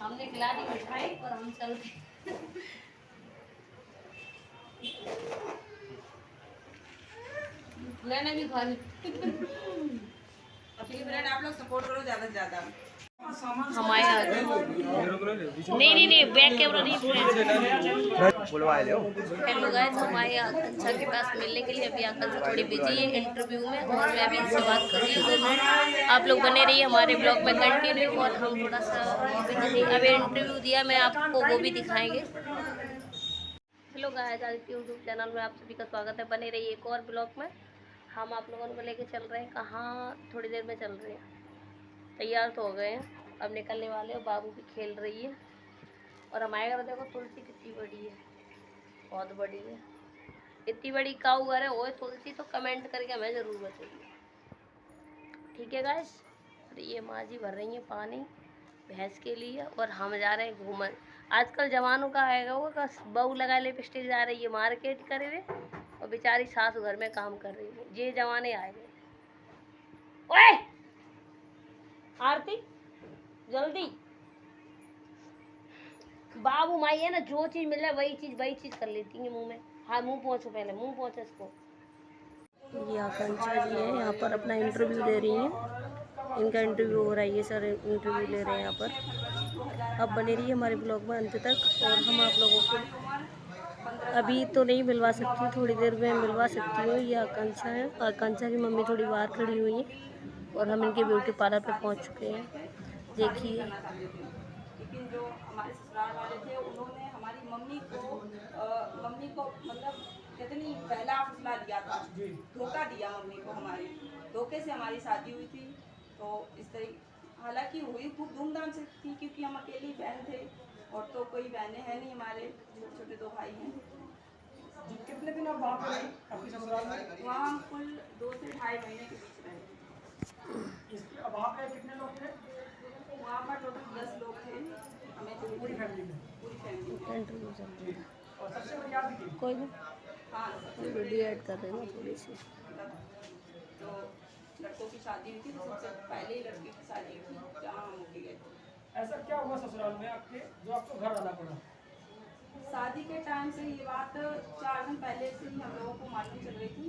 हमने खिला दी मिठाई और हम चलते। मैंने भी खा ली। आप लोग सपोर्ट करो ज्यादा से ज्यादा। हमारे नहीं बैक कैमरा नहीं। हेलो गाइस, हमारे आकांक्षा के पास मिलने के लिए अभी आकांक्षा थोड़ी बिजी है इंटरव्यू में और मैं अभी इनसे बात कर रही हूँ 2 मिनट। आप लोग बने रहिए हमारे ब्लॉग में कंटिन्यू और हम थोड़ा सा बिजी अभी इंटरव्यू दिया, मैं आपको वो भी दिखाएंगे। Hello guys, Aditya YouTube channel में आप सभी का स्वागत है। बने रहिए एक और ब्लॉग में। हम आप लोगों को लेके चल रहे हैं कहाँ, थोड़ी देर में चल रहे हैं। तैयार तो हो गए हैं, अब निकलने वाले हैं। बाबू भी खेल रही है और हमारे घर देखो तुलसी कितनी बड़ी है, बहुत बड़ी है। इतनी बड़ी काऊ घर है वो तुलसी, तो कमेंट करके हमें ज़रूर बताइए, ठीक है गाइस। और ये माँ जी भर रही है पानी भैंस के लिए और हम जा रहे हैं घूमन। आजकल जवानों का आएगा वो का बहू लगा लिपस्टिक जा रही है मार्केट करे हुए और बेचारी सासू घर में काम कर रही है। ये जवाने आए गए। ओए आरती जल्दी, बाबू माई है ना, जो चीज मिले वही चीज कर लेती है मुंह में। हाँ मुंह पहुँचो, पहले मुंह पहुँचो इसको। ये आकांक्षा जी है, यहाँ पर अपना इंटरव्यू दे रही हैं। इनका इंटरव्यू हो रहा है, ये सर इंटरव्यू ले रहे हैं यहाँ पर। अब बने रहिए हमारे ब्लॉग में अंत तक और हम आप लोगों को अभी तो नहीं मिलवा सकती, थोड़ी देर में मिलवा सकती हूँ। ये आकांक्षा है, आकांक्षा की मम्मी थोड़ी बाहर खड़ी हुई है और हम इनके ब्यूटी पार्लर पे पहुँच चुके हैं। देखिए लेकिन जो हमारे ससुराल वाले थे उन्होंने हमारी मम्मी को मतलब कहते नहीं पहला फुसला दिया था, धोखा दिया मम्मी को। हमारी धोखे से हमारी शादी हुई थी। तो इस तरीके हालांकि हुई खूब धूमधाम से थी क्योंकि हम अकेली बहन थे और तो कोई बहनें हैं नहीं, हमारे छोटे छोटे 2 भाई हैं। कितने दिन आप वहाँ पे रहे अपने ससुराल में? वहाँ हम कुल 2 से 2.5 महीने के बीच रहे। वहाँ पे कितने लोग थे? वहाँ पर टोटल 10 लोग थे, हमें पूरी फैमिली में? पूरी फैमिली। इंटरव्यू चल रही है, और सबसे बड़ी याद की कोई नहीं हाँ वीडियो ऐड कर रहे हैं थोड़ी सी। तो लड़कों की शादी हुई थी, तो सबसे पहले ही लड़की की शादी हुई थी जहाँ हम होके गए। ऐसा क्या हुआ ससुराल में आपके जो आपको घर आना पड़ा? शादी के टाइम से ये बात 4 दिन पहले से ही हम लोगों को मालूम चल रही थी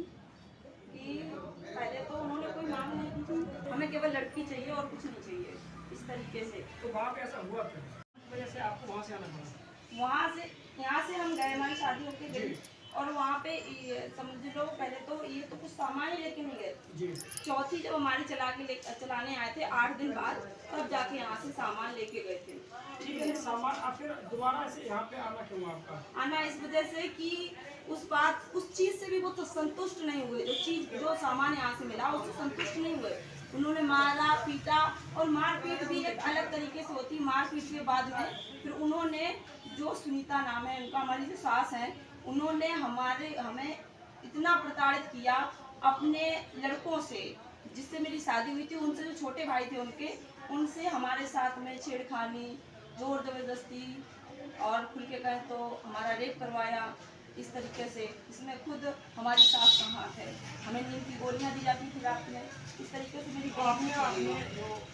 कि पहले तो उन्होंने कोई मांग नहीं की थी, हमें केवल लड़की चाहिए और कुछ नहीं चाहिए, इस तरीके से। तो वहाँ पे ऐसा हुआ फिर वजह से आपको वहाँ से आना पड़ा? वहाँ से यहाँ से हम गए, हमारी शादी होके गई और वहाँ पे समझ लो पहले तो ये तो कुछ सामान ही लेके नहीं गए जी। चौथी जब हमारी चलाने आए थे 8 दिन बाद, तब जाके यहाँ से सामान लेके गए थे। ठीक है, सामान आप फिर दोबारा से यहाँ पे आना क्यों आपका? आना इस वजह से कि उस चीज से भी वो तो संतुष्ट नहीं हुए। जो सामान यहाँ से मिला उससे संतुष्ट नहीं हुए। उन्होंने मारा पीटा और मारपीट भी एक अलग तरीके से होती। मारपीट के बाद में फिर उन्होंने, जो सुनीता नाम है उनका, हमारी जो सास है, उन्होंने हमें इतना प्रताड़ित किया अपने लड़कों से जिससे मेरी शादी हुई थी, उनसे जो छोटे भाई थे उनसे हमारे साथ में छेड़खानी, जोर जबरदस्ती और खुल के कहें तो हमारा रेप करवाया इस तरीके से। इसमें खुद हमारी सास का हाथ है। हमें नींद की गोलियां दी जाती थी रात में, इस तरीके से मेरी जो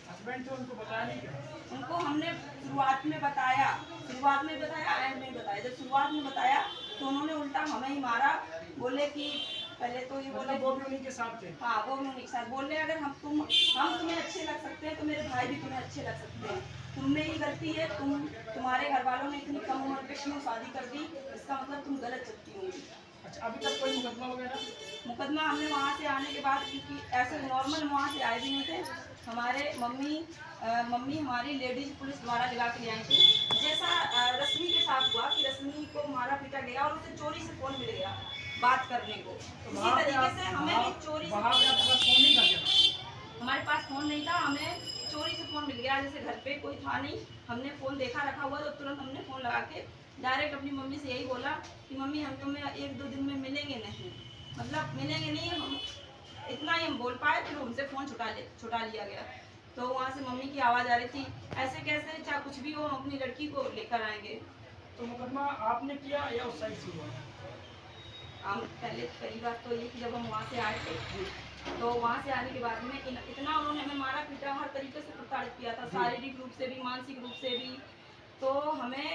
हस्बैंड थे उनको बताया नहीं क्या? उनको हमने शुरुआत में बताया, एंड में बताया। जब शुरुआत में बताया तो उन्होंने उल्टा हमें ही मारा। बोले कि पहले तो ये बोले वो भी उन्हीं के साथ थे? हाँ वो भी उन्हीं के साथ। बोल रहे अगर हम तुम्हें अच्छे लग सकते हैं तो मेरे भाई भी तुम्हें अच्छे लग सकते हैं। तुम में ही गलती है, तुम्हारे घर वालों ने इतनी कम उम्र पे क्यों शादी कर दी, इसका मतलब तुम गलत चलती होंगी। अच्छा, अभी तक कोई मुकदमा वगैरह? मुकदमा हमने वहाँ से आने के बाद, क्योंकि ऐसे नॉर्मल वहाँ से आए भी नहीं थे। हमारे मम्मी हमारी लेडीज पुलिस द्वारा लगा के ले आई थी। जैसा रश्मि के साथ हुआ कि रश्मि को मारा पीटा गया और उसे चोरी से फोन मिल गया बात करने को, इसी तरीके से हमें भी चोरी से फोन नहीं था क्या? हमारे पास फ़ोन नहीं था, हमें चोरी से फ़ोन मिल गया। जैसे घर पे कोई था नहीं, हमने फ़ोन देखा रखा हुआ तो तुरंत हमने फ़ोन लगा के डायरेक्ट अपनी मम्मी से यही बोला कि मम्मी हम तुम्हें 1-2 दिन में मिलेंगे नहीं, मतलब मिलेंगे नहीं। हम इतना ही हम बोल पाए, फिर उनसे फ़ोन छुटा लिया गया। तो वहाँ से मम्मी की आवाज़ आ रही थी, ऐसे कैसे, चाहे कुछ भी हो हम अपनी लड़की को लेकर आएंगे। तो मुकदमा आपने किया या उस साइड से हुआ? हम पहली बात तो ये कि जब हम वहाँ से आए थे तो वहाँ से आने के बाद में इतना उन्होंने हमें मारा पीटा, हर तरीके से प्रताड़ित किया था, शारीरिक रूप से भी, मानसिक रूप से भी। तो हमें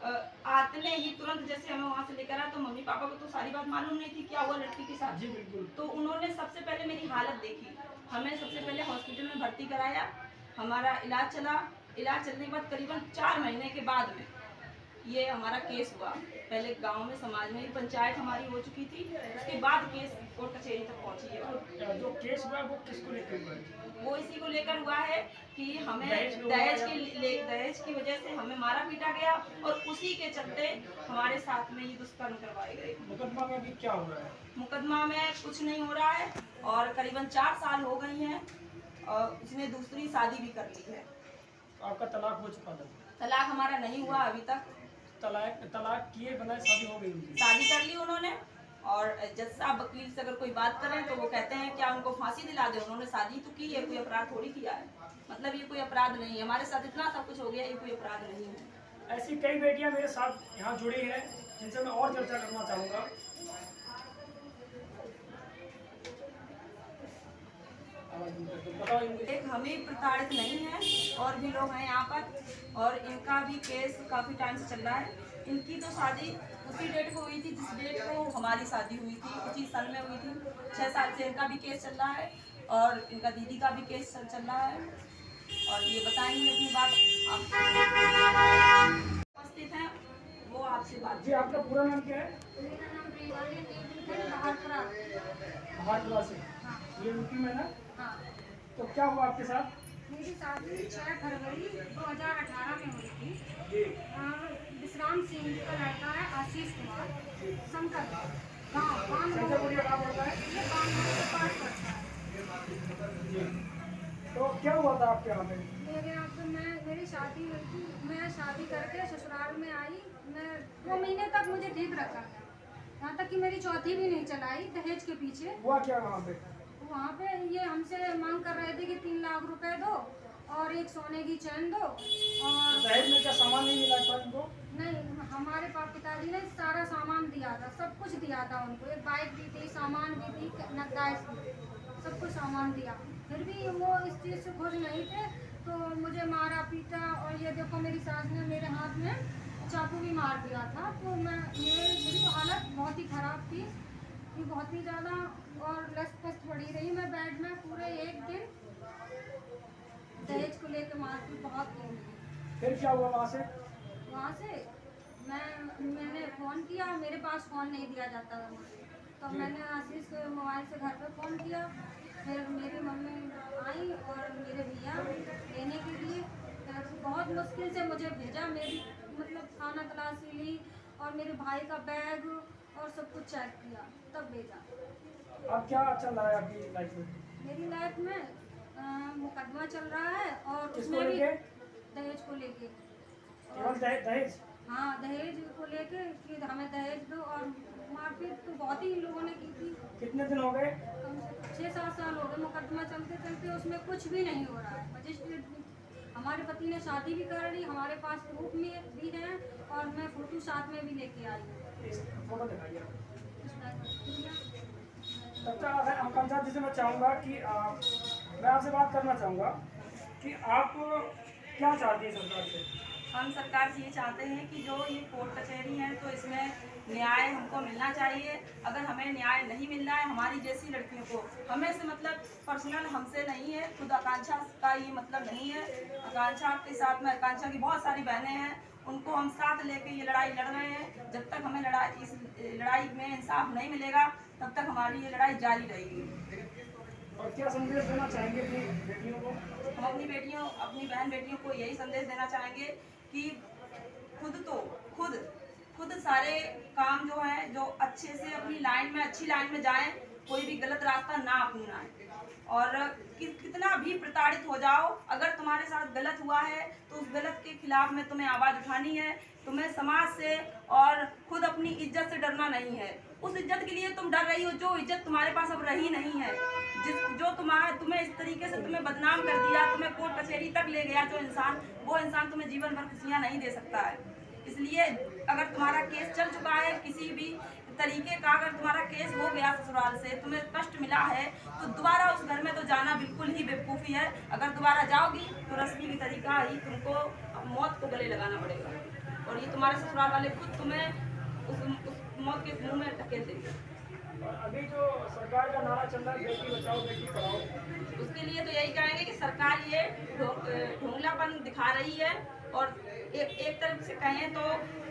आते ही तुरंत जैसे हमें वहाँ से लेकर आया, तो मम्मी पापा को तो सारी बात मालूम नहीं थी क्या हुआ लड़की के साथ। जी बिल्कुल। तो उन्होंने सबसे पहले मेरी हालत देखी, हमें सबसे पहले हॉस्पिटल में भर्ती कराया, हमारा इलाज चला। इलाज चलने के बाद करीबन 4 महीने के बाद में ये हमारा केस हुआ। पहले गांव में समाज में ही पंचायत हमारी हो चुकी थी, उसके बाद केस कोर्ट कचहरी तक पहुंची है। तो जो केस हुआ वो किसको लेकर हुआ है? वो इसी को लेकर हुआ है कि हमें दहेज की वजह से हमें मारा पीटा गया, और उसी के चलते हमारे साथ में ये दुष्कर्म करवाए गए। मुकदमा में भी क्या हो रहा है? मुकदमा में कुछ नहीं हो रहा है, और करीबन 4 साल हो गई हैं, और उसने दूसरी शादी भी कर ली है। आपका तलाक हो चुका था? तलाक हमारा नहीं हुआ अभी तक। तलाक किए बनाए शादी हो गई उनकी? शादी कर ली उन्होंने, और जज साहब वकील से अगर कोई बात करें तो वो कहते हैं क्या उनको फांसी दिला दे, उन्होंने शादी तो की है, कोई अपराध थोड़ी किया है। मतलब ये कोई अपराध नहीं है, हमारे साथ इतना सब कुछ हो गया, ये कोई अपराध नहीं है। ऐसी कई बेटियां मेरे साथ यहाँ जुड़ी हैं जिनसे मैं और चर्चा करना चाहूँगा। एक हम ही प्रताड़ित नहीं है, और भी लोग हैं यहाँ पर, और इनका भी केस काफ़ी टाइम से चल रहा है। इनकी तो शादी उसी डेट को हुई थी जिस डेट को हमारी शादी हुई थी, उसी साल में हुई थी। 6 साल से इनका भी केस चल रहा है, और इनका दीदी का भी केस चल रहा है, और ये बताएंगे अपनी बात। आप उपस्थित हैं, वो आपसे बात। जी आपका पूरा नाम क्या है? भारतला से। ये यूपी में ना? हाँ। तो क्या हुआ आपके साथ? मेरी शादी 6 फरवरी 2018 में हुई थी। जी। विश्राम सिंह का लड़का है आशीष कुमार, शंकर शंकरपुरिया कहाँ पड़ता है? ये गाँव के पास पड़ता है। जी। तो क्या हुआ था आपके यहाँ पे? मेरे यहाँ पे मेरी शादी हुई थी, मैं शादी करके ससुराल में आई। मैं 2 महीने तक मुझे ठीक रखा, यहाँ तक कि मेरी चौथी भी नहीं चलाई दहेज के पीछे। हुआ क्या वहाँ पे ये हमसे मांग कर रहे थे कि 3 लाख रुपए दो और एक सोने की चैन दो, और दहेज में क्या सामान नहीं मिला था उनको? नहीं, हमारे पिताजी ने सारा सामान दिया था, सब कुछ दिया था उनको। एक बाइक दी थी, सामान भी दी, नकदाइश भी, सब कुछ सामान दिया। फिर भी वो इस चीज़ से खुश नहीं थे, तो मुझे मारा पीटा। और ये देखो मेरी सास ने मेरे हाथ में चाकू भी मार दिया था। तो मेरी हालत बहुत ही ख़राब थी, कि बहुत ही ज़्यादा, और लस्त पस्त पड़ी रही मैं बेड में पूरे 1 दिन। दहेज को लेकर मारपीट बहुत की। फिर क्या हुआ वहाँ से? वहाँ से मैंने फ़ोन किया, मेरे पास फ़ोन नहीं दिया जाता था मुझे, तो मैंने आशीष के मोबाइल से घर पे फ़ोन किया। फिर मेरी मम्मी आई और मेरे भैया लेने के लिए, बहुत मुश्किल से मुझे भेजा। मेरी मतलब खाना तलाशी ली, और मेरे भाई का बैग और सब कुछ चेक किया, तब भेजा। अब क्या चल रहा है आपकी लाइफ में? मेरी लाइफ में मुकदमा चल रहा है, और किसको उसमें भी लेके? दहेज को लेके। केवल दहेज? हाँ, दहेज को लेके कि हमें दहेज दो, और मारपीट तो बहुत ही लोगों ने की थी। कितने दिन हो गए? कम से कम 6-7 साल हो गए मुकदमा चलते चलते, उसमें कुछ भी नहीं हो रहा है। मजिस्ट्रेट हमारे पति ने शादी भी कर ली, हमारे पास प्रूफ में भी है, और मैं फोटो साथ में भी लेके आई हूँ। इस फोटो दिखाइए। तब तक आकांक्षा जी से मैं चाहूँगा कि मैं आपसे बात करना चाहूँगा कि आप क्या चाहती हैं सरकार से? हम सरकार से ये चाहते हैं कि जो ये कोर्ट कचहरी है, तो इसमें न्याय हमको मिलना चाहिए। अगर हमें न्याय नहीं मिल रहा है, हमारी जैसी लड़कियों को, हमें से मतलब पर्सनल हमसे नहीं है, खुद आकांक्षा का ये मतलब नहीं है। आकांक्षा के साथ में आकांक्षा की बहुत सारी बहनें हैं, उनको हम साथ लेके ये लड़ाई लड़ रहे हैं। जब तक हमें इस लड़ाई में इंसाफ नहीं मिलेगा, तब तक हमारी ये लड़ाई जारी रहेगी। और क्या संदेश देना चाहेंगे अपनी बेटियों को? हम अपनी बहन बेटियों को यही संदेश देना चाहेंगे कि खुद सारे काम जो है, जो अच्छे से अपनी लाइन में, अच्छी लाइन में जाएं, कोई भी गलत रास्ता ना अपनाएं। और कितना भी प्रताड़ित हो जाओ, अगर तुम्हारे साथ गलत हुआ है तो उस गलत के खिलाफ में तुम्हें आवाज़ उठानी है। तुम्हें समाज से और खुद अपनी इज्जत से डरना नहीं है। उस इज्जत के लिए तुम डर रही हो जो इज्जत तुम्हारे पास अब रही नहीं है। जो तुम्हें इस तरीके से तुम्हें बदनाम कर दिया, तुम्हें कोर्ट कचहरी तक ले गया वो इंसान तुम्हें जीवन भर खुशियाँ नहीं दे सकता है। इसलिए अगर तुम्हारा केस चल चुका है किसी भी तरीके का अगर तुम्हारा केस हो गया ससुराल से, तुम्हें कष्ट मिला है, तो दोबारा उस घर में तो जाना बिल्कुल ही बेवकूफ़ी है। अगर दोबारा जाओगी तो रस्मी की तरीका ही तुमको मौत को गले लगाना पड़ेगा, और ये तुम्हारे ससुराल वाले खुद तुम्हें उस मौत के मुंह में धकेल देंगे। और अभी जो सरकार का नारा चल रहा है बेटी बचाओ बेटी पढ़ाओ, उसके लिए तो यही कहेंगे कि सरकार ये ढोंगलापन दिखा रही है, और एक तरफ से कहें तो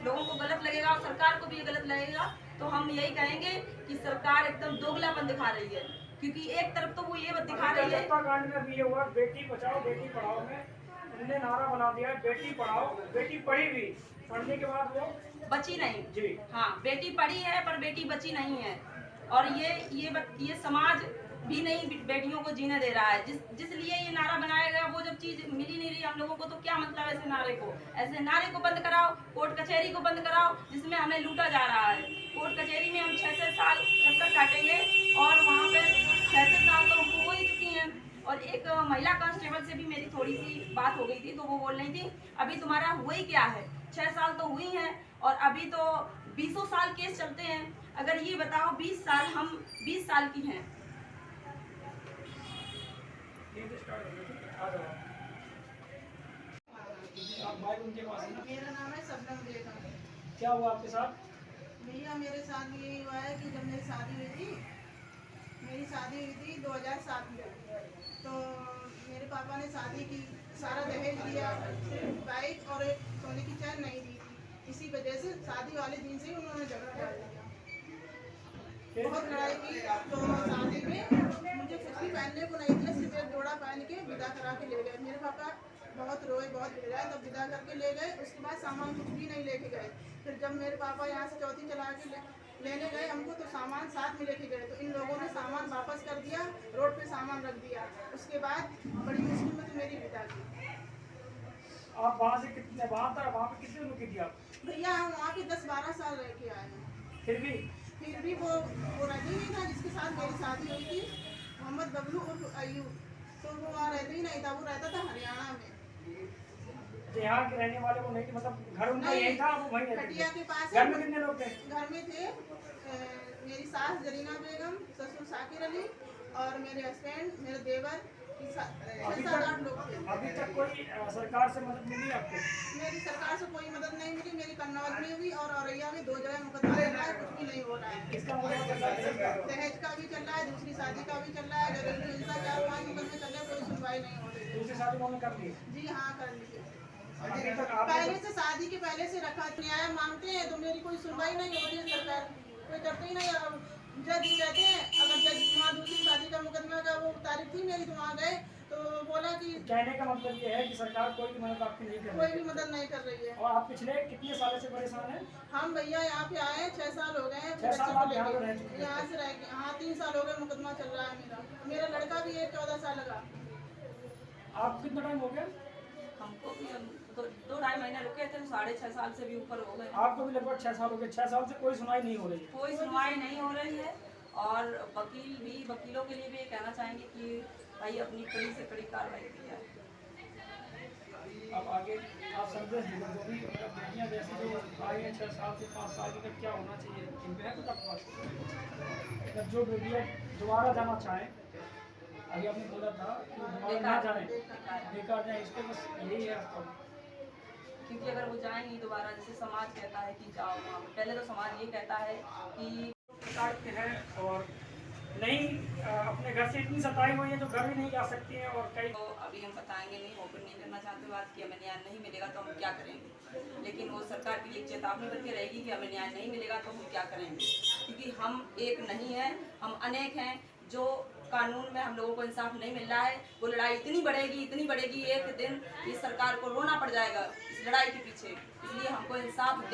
लोगों को गलत लगेगा और सरकार को भी ये गलत लगेगा। तो हम यही कहेंगे कि सरकार एकदम दोगलापन दिखा रही है, क्योंकि एक तरफ तो वो ये दिखा रही है। कांड में भी ये हुआ, बेटी बचाओ बेटी पढ़ाओ में उन्होंने नारा बना दिया बेटी पढ़ाओ, बेटी पढ़ी भी, पढ़ने के बाद वो बची नहीं जी। हाँ, बेटी पढ़ी है पर बेटी बची नहीं है, और ये समाज भी नहीं बेटियों को जीने दे रहा है। जिस लिए ये नारा बनाया गया, वो जब चीज मिली नहीं रही हम लोगों को, तो क्या मतलब ऐसे नारे को? ऐसे नारे को बंद कराओ, कोर्ट कचहरी को बंद कराओ, जिसमें हमें लूटा जा रहा है। कोर्ट कचहरी में हम 6-6 साल चक्कर काटेंगे, और वहाँ पे 6-6 साल तो हमको हो ही चुकी हैं। और एक महिला कांस्टेबल से भी मेरी थोड़ी सी बात हो गई थी, तो वो बोल रही थी अभी तुम्हारा हुआ ही क्या है, 6 साल तो हुई हैं और अभी तो 20 साल केस चलते हैं। अगर ये बताओ 20 साल, हम 20 साल की हैं। उनके पास है ना? मेरा नाम है सबनम बेगम। क्या हुआ आपके साथ? भैया मेरे साथ यही हुआ है कि जब मेरी शादी हुई थी 2007 में, तो मेरे पापा ने शादी की, सारा दहेज दिया, बाइक और एक सोने की चैन नहीं दी थी। इसी वजह से शादी वाले दिन से ही उन्होंने झगड़ा डाल दिया, बहुत लड़ाई की। तो शादी में मुझे कुछ भी पहनने को नहीं दिया, सिर्फ एक जोड़ा पहन के विदा करा के ले गए। मेरे पापा बहुत रोए, बहुत गिराए, तब विदा करके ले गए। उसके बाद सामान कुछ भी नहीं लेके गए। फिर जब मेरे पापा यहाँ से चौथी चला के लेने गए हमको, तो सामान साथ में लेके गए। तो इन लोगों ने सामान वापस कर दिया, रोड पे सामान रख दिया। उसके बाद बड़ी मुश्किल में तो मेरी विदा की। आप वहाँ से कितने वहाँ पे कितने रुकी थी आप? भैया हम वहाँ के 10-12 साल रह के आए हैं। फिर भी वो रहते ही नहीं था जिसके साथ मेरी शादी हुई थी, मोहम्मद बबलू उर्फ अयूब, तो वो वहाँ रहते ही नहीं था, वो रहता था हरियाणा में। यहाँ के रहने वाले को नहीं, मतलब घर उनका यही था, वो वहीं रहते खटिया के पास। घर में कितने लोग थे? घर में थे मेरी सास जरीना बेगम, ससुर साकिर अली और मेरे हस्बैंड, मेरे देवर, 6-7-8 लोग थे। अभी तक कोई सरकार से मदद मिली आपको? मेरी सरकार से कोई मदद नहीं मिली। मेरी कन्नौज में भी और औरैया में 2 जगह मुकदमा चल रहा है, कुछ भी नहीं हो रहा है। इसका मतलब दहेज का भी चल रहा है, दूसरी शादी का भी चल रहा है, घरेलू हिंसा 4-5 मुकदमे चल रहे हैं, कोई सुनवाई नहीं हो रही। दूसरी शादी उन्होंने कर दी? जी हाँ, कर लीजिए। अभी तक आप पहले से शादी के पहले से रखा, न्याय मांगते हैं तो मेरी कोई सुनवाई नहीं हो रही है, सरकार कोई करते ही नहीं। अब जज कहते हैं, अगर जज वहाँ दूसरी शादी का मुकदमा का वो तारीख थी मेरी, तो वहाँ गए तो बोला कि कहने का मतलब ये है कि सरकार कोई भी मदद आपकी नहीं कर कोई रही भी मदद नहीं कर रही है। और आप पिछले कितने सालों से परेशान हैं? हम भैया यहाँ पे आए हैं 6 साल हो गए हैं। 6 साल आप यहाँ पे रह चुके हैं? यहाँ से रह के हाँ 3 साल हो गए, मुकदमा चल रहा है मेरा लड़का भी है 14 साल का। आप कितना टाइम हो गया? हमको भी 2-2.5 महीने रुके थे, 6.5 साल से भी ऊपर हो गए। आपको भी लगभग 6 साल हो गए। 6 साल से कोई सुनवाई नहीं हो रही है? कोई सुनवाई नहीं हो रही है। और वकीलों के लिए भी ये कहना चाहेंगे कि भाई अपनी कड़ी से कड़ी कार्रवाई की जाए। अब आगे आप संदेश दीजिए, जो भी बेटियाँ जैसी जो आई हैं 6 साल से 5 साल की, क्या होना चाहिए इन पे है कुछ आपके पास? जब जो बेटियाँ दोबारा जाना चाहें, अभी आपने बोला था कि दोबारा ना जाएं, बेकार जाएं, इस पर बस यही है आपका। क्योंकि अगर वो जाएंगी दोबारा, जैसे समाज कहता है कि जाओ वहाँ पे, पहले तो समाज ये कहता है कि काटते हैं और नहीं अपने घर से इतनी सताई हुई है जो घर भी नहीं जा सकती हैं। और कई तो अभी हम बताएंगे नहीं, ओपन नहीं करना चाहते बात कि हमें न्याय नहीं मिलेगा तो हम क्या करेंगे। लेकिन वो सरकार के लिए चेतावनी बन के रहेगी कि हमें न्याय नहीं मिलेगा तो हम क्या करेंगे, क्योंकि हम एक नहीं हैं, हम अनेक हैं। जो कानून में हम लोगों को इंसाफ नहीं मिल रहा है, वो लड़ाई इतनी बढ़ेगी, एक दिन इस सरकार को रोना पड़ जाएगा इस लड़ाई के पीछे। इसलिए हमको इंसाफ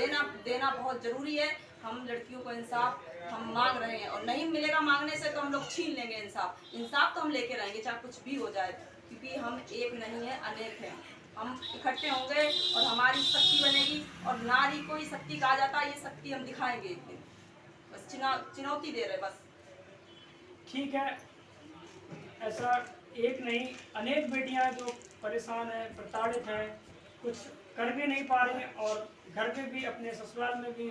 देना बहुत ज़रूरी है। हम लड़कियों को इंसाफ हम मांग रहे हैं, और नहीं मिलेगा मांगने से तो हम लोग छीन लेंगे इंसाफ तो हम लेके रहेंगे, चाहे कुछ भी हो जाए, क्योंकि हम एक नहीं है, अनेक हैं। हम इकट्ठे होंगे और हमारी शक्ति बनेगी। और नारी को ही शक्ति कहा जाता है, ये शक्ति हम दिखाएंगे एक दिन। बस चुनौती दे रहे बस। ठीक है, ऐसा एक नहीं अनेक बेटियां जो परेशान हैं, प्रताड़ित हैं, कुछ कर भी नहीं पा रही हैं और घर पे भी अपने ससुराल में भी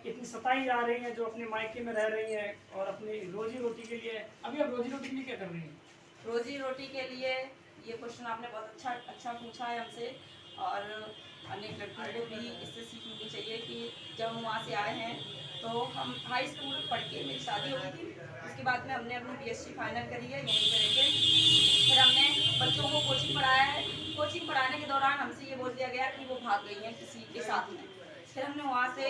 इतनी सताई जा रही हैं, जो अपने मायके में रह रही हैं और अपनी रोजी रोटी के लिए, अभी आप रोजी रोटी के लिए क्या कर रही हैं? रोजी रोटी के लिए ये क्वेश्चन आपने बहुत अच्छा पूछा है हमसे, और अनेक लड़कियों को भी इससे सीख मिलनी चाहिए कि जब हम वहाँ से आए हैं तो हम हाई स्कूल पढ़ के मेरी शादी हो गई थी। उसके बाद में हमने अपनी BSc फाइनल करी है यहीं पर रहकर। फिर हमने बच्चों को कोचिंग पढ़ाया है। कोचिंग पढ़ाने के दौरान हमसे ये बोल दिया गया कि वो भाग गई हैं किसी के साथ में। फिर हमने वहाँ से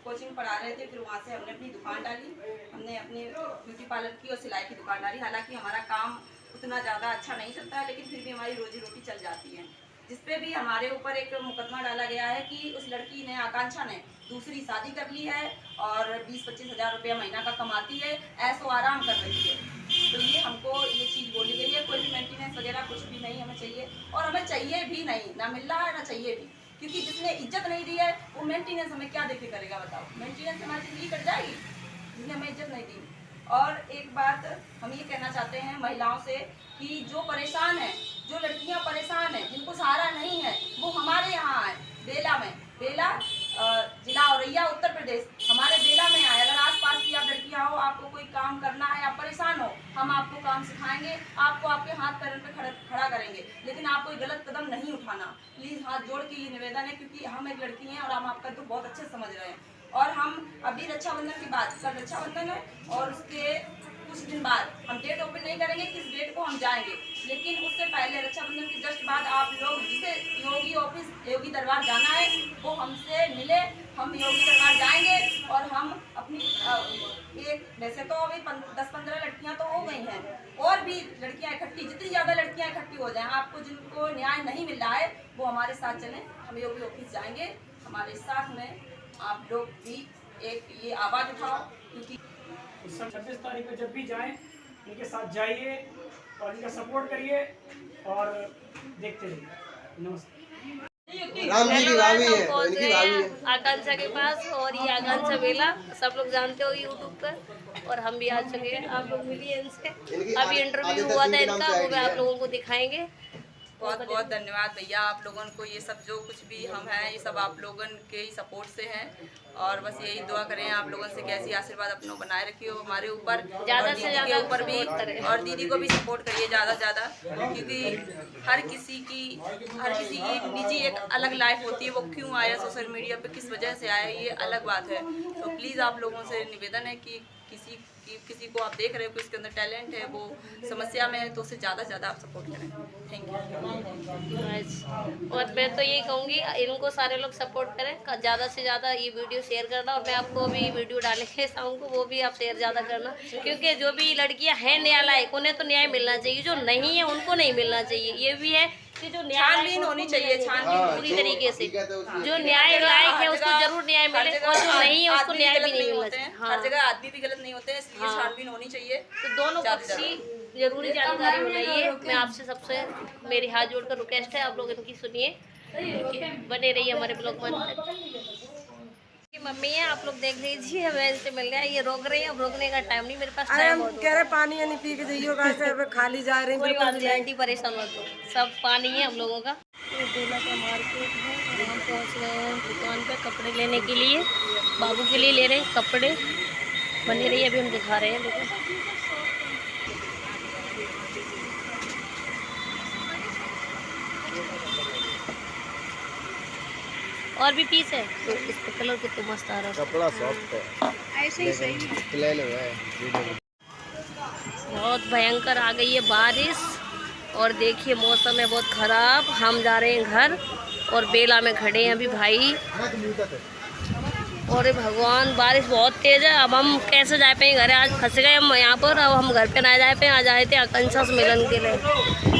कोचिंग पढ़ा रहे थे, फिर वहाँ से हमने अपनी दुकान डाली। हमने अपनी ब्यूटी पार्लर की और सिलाई की दुकान डाली। हालांकि हमारा काम उतना ज़्यादा अच्छा नहीं चलता है, लेकिन फिर भी हमारी रोजी रोटी चल जाती है। जिसपे भी हमारे ऊपर एक मुकदमा डाला गया है कि उस लड़की ने, आकांक्षा ने, दूसरी शादी कर ली है और 20-25 हज़ार रुपया महीना का कमाती है, ऐसो आराम कर रही है। तो ये हमको ये चीज़ बोली गई है। कोई भी मेंटेनेंस वगैरह कुछ भी नहीं हमें चाहिए, और हमें चाहिए भी नहीं, ना मिल रहा है ना चाहिए भी, क्योंकि जिसने इज्जत नहीं दी है वो मेंटेनेंस हमें क्या देके करेगा बताओ? मेंटेनेंस हमारी ज़िंदगी कट जाएगी जिसने हमें इज्जत नहीं दी। और एक बात हम ये कहना चाहते हैं महिलाओं से कि जो परेशान है, जो लड़कियां परेशान हैं, जिनको सहारा नहीं है, वो हमारे यहाँ आए। बेला में, बेला जिला औरैया उत्तर प्रदेश, हमारे बेला में आए। अगर आसपास की आप लड़कियां हो, आपको कोई काम करना है, आप परेशान हो, हम आपको काम सिखाएंगे, आपको आपके हाथ पैरों पे खड़ा करेंगे, लेकिन आप कोई गलत कदम नहीं उठाना। प्लीज़ हाथ जोड़ के ये निवेदन है, क्योंकि हम एक लड़की हैं और हम आपका दुख बहुत अच्छे से समझ रहे हैं। और हम अभी रक्षाबंधन की बात, कल रक्षाबंधन है और उसके कुछ दिन बाद हम डेट ओपन नहीं करेंगे किस डेट को हम जाएंगे, लेकिन उससे पहले रक्षाबंधन के जस्ट बाद आप लोग जिसे योगी ऑफिस, योगी दरबार जाना है, वो हमसे मिले। हम योगी दरबार जाएंगे और हम अपनी एक, वैसे तो अभी 10-15 लड़कियां तो हो गई हैं, और भी लड़कियां इकट्ठी, जितनी ज़्यादा लड़कियां इकट्ठी हो जाएं, आपको जिनको न्याय नहीं मिल रहा है वो हमारे साथ चलें। हम योगी ऑफिस जाएंगे, हमारे साथ में आप लोग भी एक ये आवाज़ उठाओ, क्योंकि 26 तारीख को जब भी जाएं इनके साथ जाइए और इनका सपोर्ट करिए और देखते रहिए। नमस्ते। आकांक्षा के पास, और ये आकांक्षा बेला सब लोग जानते हो यूट्यूब पर, और हम भी आ चुके हैं। आप लोग मिलिए इनसे, अभी इंटरव्यू हुआ था इनका, वो भी आप लोगों को दिखाएंगे। बहुत बहुत धन्यवाद भैया आप लोगों को। ये सब जो कुछ भी हम हैं, ये सब आप लोगों के ही सपोर्ट से हैं, और बस यही दुआ करें आप लोगों से कि ऐसी आशीर्वाद अपनों बनाए रखिए हमारे ऊपर, ज़्यादा से ज़्यादा ऊपर भी, और दीदी को भी सपोर्ट करिए ज़्यादा से ज़्यादा, क्योंकि हर किसी की निजी एक अलग लाइफ होती है। वो क्यों आया सोशल मीडिया पे, किस वजह से आया, ये अलग बात है। तो प्लीज़ आप लोगों से निवेदन है कि किसी को आप देख रहे हो कि उसके अंदर टैलेंट है, वो समस्या में है, तो उसे ज़्यादा से ज़्यादा आप सपोर्ट करें। Thank you. और मैं तो यही कहूँगी इनको सारे लोग सपोर्ट करें, ज़्यादा से ज़्यादा ये वीडियो शेयर करना, और मैं आपको भी वीडियो डालेंगे शाम को, वो भी आप शेयर ज़्यादा करना, क्योंकि जो भी लड़कियाँ हैं न्याय लायक उन्हें तो न्याय मिलना चाहिए, जो नहीं है उनको नहीं मिलना चाहिए। ये भी है कि जो छानबीन होनी चाहिए, छानबीन पूरी तरीके से, जो न्याय लायक है उसको जरूर न्याय मिले, और जो नहीं है उसको न्याय भी नहीं मिलना चाहिए। हर जगह आदमी भी गलत नहीं होते हैं, इसलिए छानबीन होनी चाहिए। तो दोनों पक्ष की जरूरी जानकारी होना, ये मैं आपसे सबसे मेरी हाथ जोड़कर रिक्वेस्ट है, आप लोग इनकी सुनिए, बने रहिए हमारे ब्लॉग में। मम्मी है, आप लोग देख लीजिए, हमें इनसे मिल गया, ये रोक रही है, अब रोकने का टाइम नहीं मेरे पास। अरे हम कह रहे पानी नहीं पी के जाइए, खाली जा रहे हैं। कोई बात नहीं आंटी, परेशान हो तो सब पानी है हम लोगों का। ये बेला का मार्केट है, हम पहुंच गए हैं दुकान पे कपड़े लेने के लिए, बाबू के लिए ले रहे हैं कपड़े। बने रही अभी हम दिखा रहे हैं, देखो और भी पीस है, तो इसका कलर कितना मस्त आ रहा है, कपड़ा सॉफ्ट है, ऐसे ही सही प्लेन है। बहुत भयंकर आ गई है बारिश, और देखिए मौसम है बहुत ख़राब। हम जा रहे हैं घर, और बेला में खड़े हैं अभी भाई, और भगवान बारिश बहुत तेज़ है। अब हम कैसे जा पाएंगे घर, आज फंस गए हम यहाँ पर। अब हम घर पे ना जा पाए, आ जाए थे आकांक्षा से मिलन के लिए।